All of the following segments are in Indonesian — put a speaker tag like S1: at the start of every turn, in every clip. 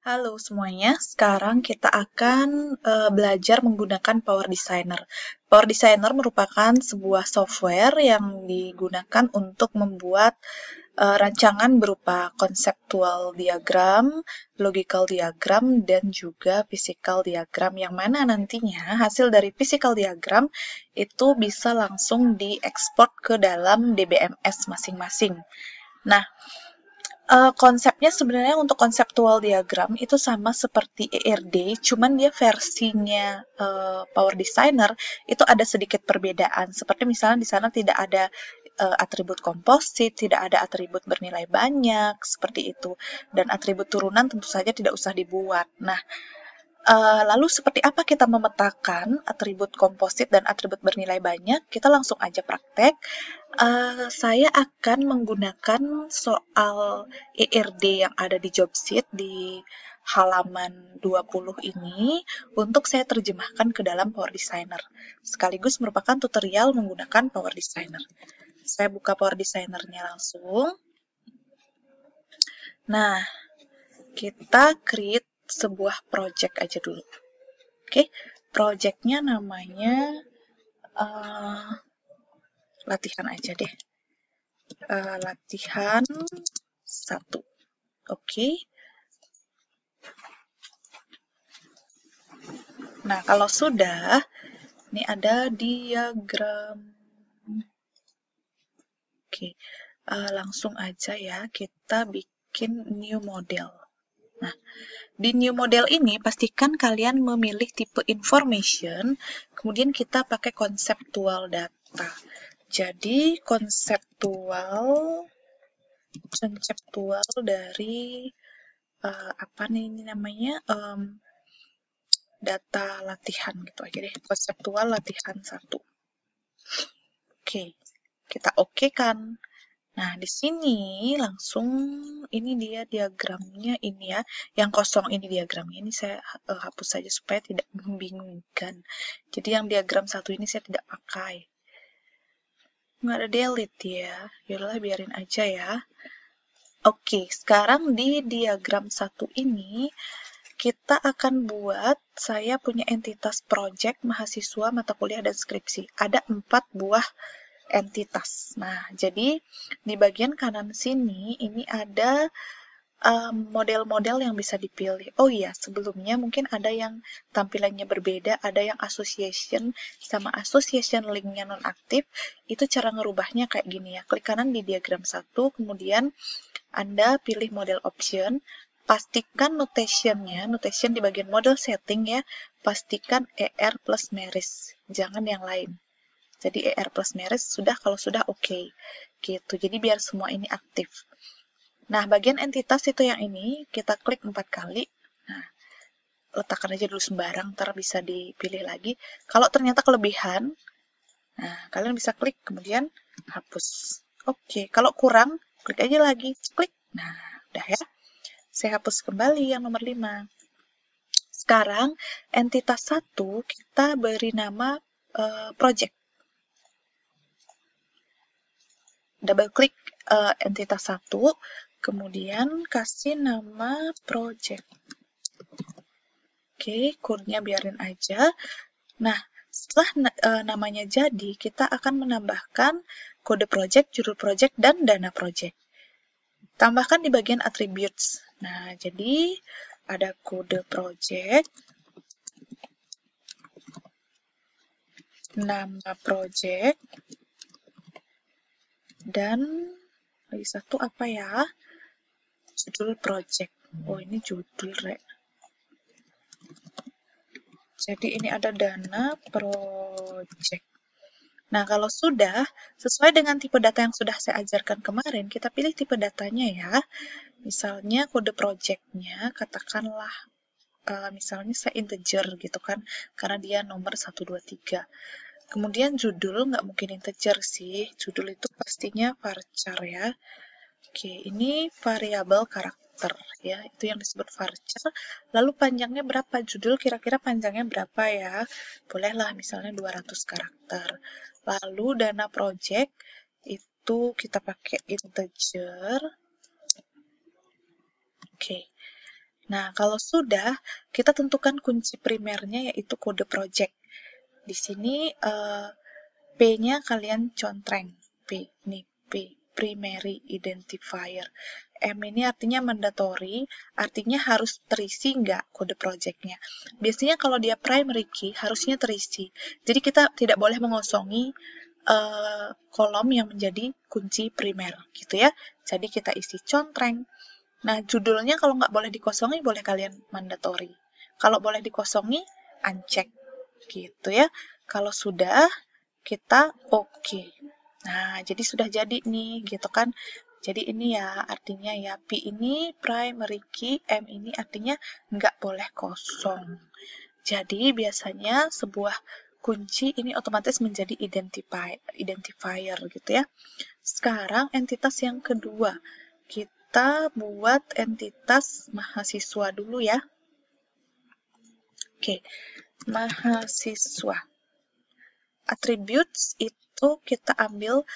S1: Halo semuanya, sekarang kita akan belajar menggunakan Power Designer. Power Designer merupakan sebuah software yang digunakan untuk membuat rancangan berupa conceptual diagram, logical diagram, dan juga physical diagram, yang mana nantinya hasil dari physical diagram itu bisa langsung diekspor ke dalam DBMS masing-masing. Nah, konsepnya sebenarnya untuk konseptual diagram itu sama seperti ERD, cuman dia versinya Power Designer itu ada sedikit perbedaan. Seperti misalnya di sana tidak ada atribut komposit, tidak ada atribut bernilai banyak, seperti itu. Dan atribut turunan tentu saja tidak usah dibuat. Nah, lalu seperti apa kita memetakan atribut komposit dan atribut bernilai banyak? Kita langsung aja praktek. Saya akan menggunakan soal ERD yang ada di job sheet di halaman 20 ini untuk saya terjemahkan ke dalam Power Designer. Sekaligus merupakan tutorial menggunakan Power Designer. Saya buka Power Designer-nya langsung. Nah, kita create sebuah project aja dulu. Oke, projectnya namanya latihan aja deh. Latihan 1. Oke. Nah, kalau sudah, ini ada diagram. Oke, langsung aja ya kita bikin new model. Nah, di new model ini pastikan kalian memilih tipe information, kemudian kita pakai konseptual data. Jadi konseptual dari apa nih ini namanya data latihan gitu aja deh, konseptual latihan 1. Oke, kita oke kan. Nah, di sini langsung ini dia diagramnya ini ya, yang kosong ini diagramnya. Ini saya hapus saja supaya tidak membingungkan. Jadi yang diagram 1 ini saya tidak pakai. Nggak ada delete ya. Yaudahlah biarin aja ya. Oke, sekarang di diagram 1 ini kita akan buat, saya punya entitas project, mahasiswa, mata kuliah, dan skripsi. Ada 4 buah entitas. Nah, jadi di bagian kanan sini ini ada model-model yang bisa dipilih. Oh iya, sebelumnya mungkin ada yang tampilannya berbeda, ada yang association sama association linknya nonaktif. Itu cara ngerubahnya kayak gini ya. Klik kanan di diagram 1, kemudian Anda pilih model option, pastikan notation-nya, notation di bagian model setting ya, pastikan ER plus Meris, jangan yang lain. Jadi ER plus Meris sudah, kalau sudah oke. Gitu, jadi biar semua ini aktif. Nah, bagian entitas itu yang ini, kita klik 4 kali. Nah, letakkan aja dulu sembarang, ntar bisa dipilih lagi. Kalau ternyata kelebihan, nah, kalian bisa klik, kemudian hapus. Oke, kalau kurang, klik aja lagi, klik. Nah, udah ya. Saya hapus kembali yang nomor 5. Sekarang, entitas 1 kita beri nama project. Double klik entitas 1, kemudian kasih nama project. Oke, code-nya biarin aja. Nah, setelah namanya jadi, kita akan menambahkan kode project, judul project, dan dana project. Tambahkan di bagian attributes. Nah, jadi ada kode project, nama project, dan lagi satu apa ya? Judul project. Oh, ini judul, Rek. Jadi ini ada dana project. Nah, kalau sudah, sesuai dengan tipe data yang sudah saya ajarkan kemarin, kita pilih tipe datanya ya. Misalnya kode project-nya, katakanlah, misalnya saya integer gitu kan, karena dia nomor 1, 2, 3. Kemudian judul, nggak mungkin integer sih, judul itu pastinya varchar ya. Oke, ini variabel karakter ya, itu yang disebut varchar. Lalu panjangnya berapa? Judul kira-kira panjangnya berapa ya? Bolehlah misalnya 200 karakter. Lalu dana project itu kita pakai integer. Oke. Nah, kalau sudah, kita tentukan kunci primernya yaitu kode project. Di sini P-nya kalian contreng. P, ini P, primary identifier. M ini artinya mandatory, artinya harus terisi nggak kode projectnya. Biasanya kalau dia primary key, harusnya terisi. Jadi kita tidak boleh mengosongi kolom yang menjadi kunci primer, gitu ya. Jadi kita isi contreng. Nah, judulnya kalau nggak boleh dikosongi, boleh kalian mandatory. Kalau boleh dikosongi, uncheck. Gitu ya. Kalau sudah, kita oke. Nah, jadi sudah jadi nih, gitu kan. Jadi ini ya, artinya ya, P ini primary key, M ini artinya nggak boleh kosong. Jadi, biasanya sebuah kunci ini otomatis menjadi identifier gitu ya. Sekarang entitas yang kedua. Kita buat entitas mahasiswa dulu ya. Oke, mahasiswa. Attributes itu kita ambil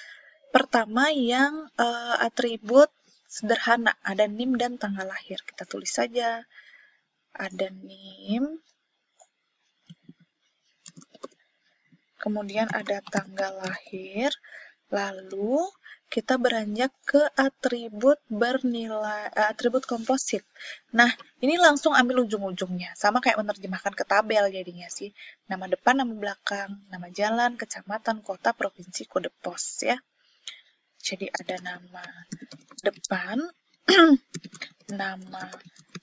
S1: pertama yang atribut sederhana. Ada NIM dan tanggal lahir. Kita tulis saja. Ada NIM. Kemudian ada tanggal lahir. Lalu kita beranjak ke atribut atribut komposit. Nah, ini langsung ambil ujung-ujungnya. Sama kayak menerjemahkan ke tabel jadinya sih. Nama depan, nama belakang, nama jalan, kecamatan, kota, provinsi, kode pos ya. Jadi ada nama depan, nama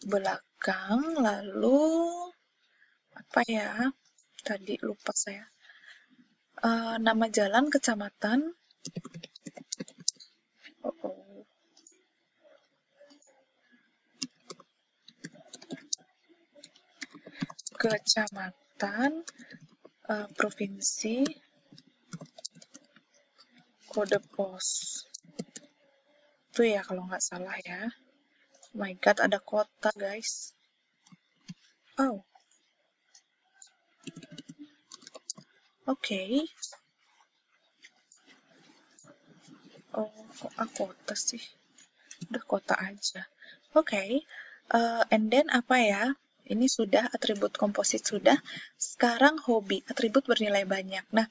S1: belakang, lalu apa ya? Tadi lupa saya. Nama jalan, kecamatan, kecamatan, provinsi, kode pos. Itu ya kalau nggak salah ya. Oh my god, ada kota guys. Oh. Oke. Oh, kok kota sih? Udah kota aja. Oke. And then apa ya? Ini sudah, atribut komposit sudah. Sekarang hobi, atribut bernilai banyak. Nah,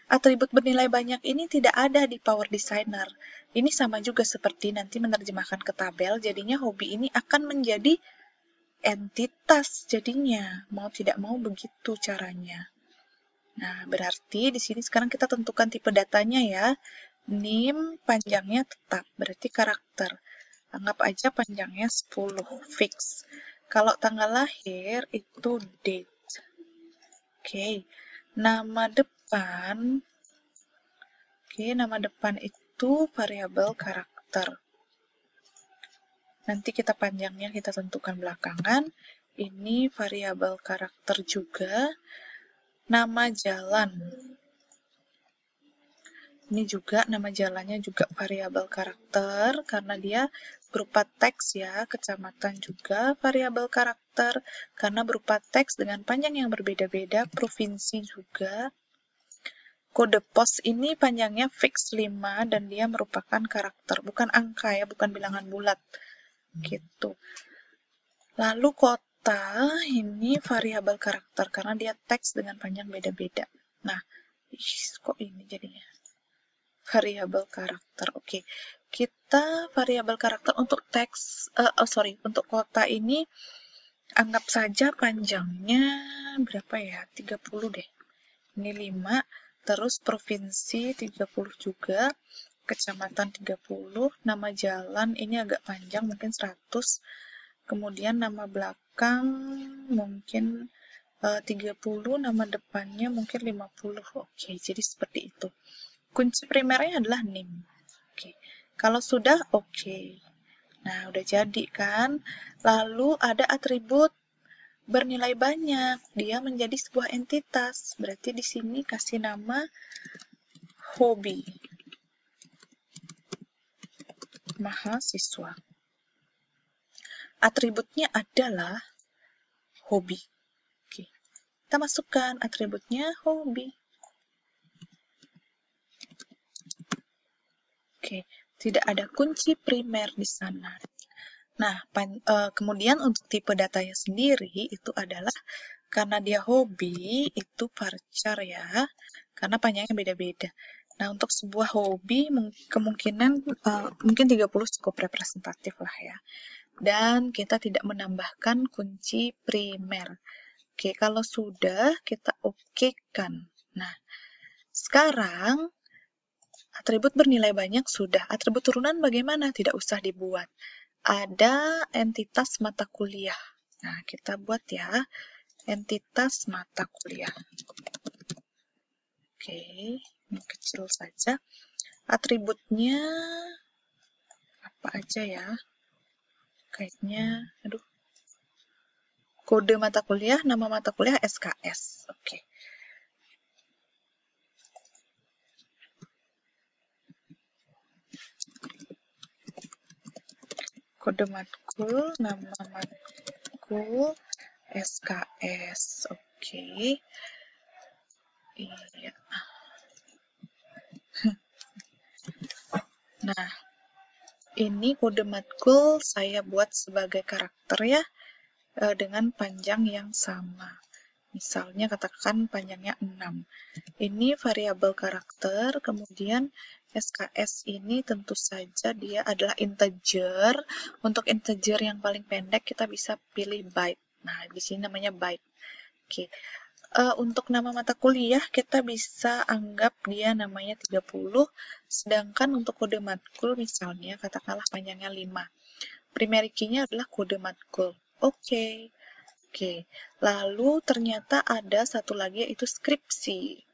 S1: atribut bernilai banyak ini tidak ada di Power Designer. Ini sama juga seperti nanti menerjemahkan ke tabel, jadinya hobi ini akan menjadi entitas jadinya. Mau tidak mau begitu caranya. Nah, berarti di sini sekarang kita tentukan tipe datanya ya. NIM panjangnya tetap, berarti karakter. Anggap aja panjangnya 10, fix. Kalau tanggal lahir itu date. Oke, nama depan. Oke, nama depan itu variabel karakter. Nanti kita panjangnya kita tentukan belakangan. Ini variabel karakter juga. Nama jalan. Ini juga nama jalannya juga variabel karakter karena dia berupa teks ya. Kecamatan juga variabel karakter karena berupa teks dengan panjang yang berbeda-beda. Provinsi juga. Kode pos ini panjangnya fix 5 dan dia merupakan karakter, bukan angka ya, bukan bilangan bulat. Gitu. Lalu kota ini variabel karakter karena dia teks dengan panjang beda-beda. Nah, kok ini jadinya? Variabel karakter. Oke. Kita variabel karakter untuk teks untuk kota ini anggap saja panjangnya berapa ya? 30 deh. Ini 5, terus provinsi 30 juga, kecamatan 30, nama jalan ini agak panjang mungkin 100. Kemudian nama belakang mungkin 30, nama depannya mungkin 50. Oke, jadi seperti itu. Kunci primernya adalah NIM. Oke. Kalau sudah, oke. Nah, udah jadi kan? Lalu ada atribut bernilai banyak. Dia menjadi sebuah entitas. Berarti di sini kasih nama hobi. Mahasiswa. Atributnya adalah hobi. Oke. Kita masukkan atributnya hobi. Oke, tidak ada kunci primer di sana. Nah, kemudian untuk tipe datanya sendiri itu adalah karena dia hobi, itu varchar ya, karena panjangnya beda-beda. Nah, untuk sebuah hobi kemungkinan mungkin 30 cukup representatif lah ya. Dan kita tidak menambahkan kunci primer. Oke, kalau sudah kita okekan. Nah, sekarang atribut bernilai banyak sudah. Atribut turunan bagaimana? Tidak usah dibuat. Ada entitas mata kuliah. Nah, kita buat ya. Entitas mata kuliah. Oke, ini kecil saja. Atributnya apa aja ya? Kayaknya, aduh. Kode mata kuliah, nama mata kuliah SKS. Oke. Kode matkul, nama matkul, SKS. Oke. Iya. Nah, ini kode matkul saya buat sebagai karakter ya, dengan panjang yang sama. Misalnya katakan panjangnya 6. Ini variabel karakter, kemudian SKS ini tentu saja dia adalah integer. Untuk integer yang paling pendek kita bisa pilih byte. Nah, di sini namanya byte. Oke. Untuk nama mata kuliah kita bisa anggap dia namanya 30, sedangkan untuk kode matkul misalnya katakanlah panjangnya 5. Primary key-nya adalah kode matkul. Oke. Oke, lalu ternyata ada satu lagi yaitu skripsi.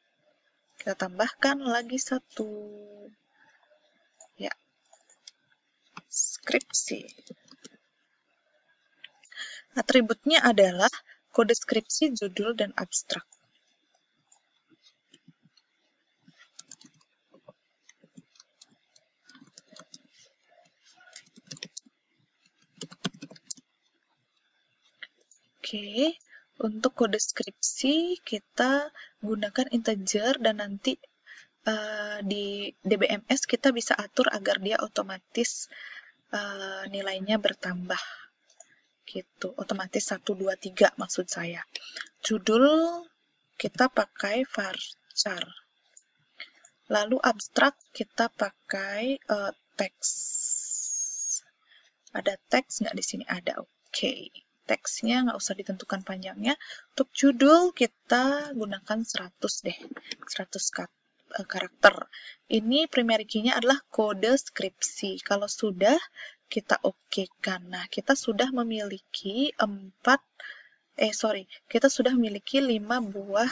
S1: Kita tambahkan lagi satu. Ya, skripsi. Atributnya adalah kode skripsi, judul, dan abstrak. Oke, untuk kode skripsi kita gunakan integer dan nanti di DBMS kita bisa atur agar dia otomatis nilainya bertambah. Gitu, otomatis 1, 2, 3 maksud saya. Judul kita pakai varchar. Lalu abstrak kita pakai teks. Ada teks nggak di sini? Ada, oke. Teksnya nggak usah ditentukan panjangnya. Untuk judul kita gunakan 100 deh, 100 karakter. Ini primary key-nya adalah kode skripsi. Kalau sudah, kita okekan. Nah, kita sudah memiliki 5 buah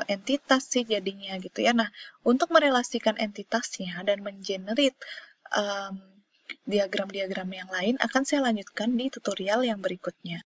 S1: entitas sih jadinya gitu ya. Nah, untuk merelasikan entitasnya dan mengenerate diagram-diagram yang lain akan saya lanjutkan di tutorial yang berikutnya.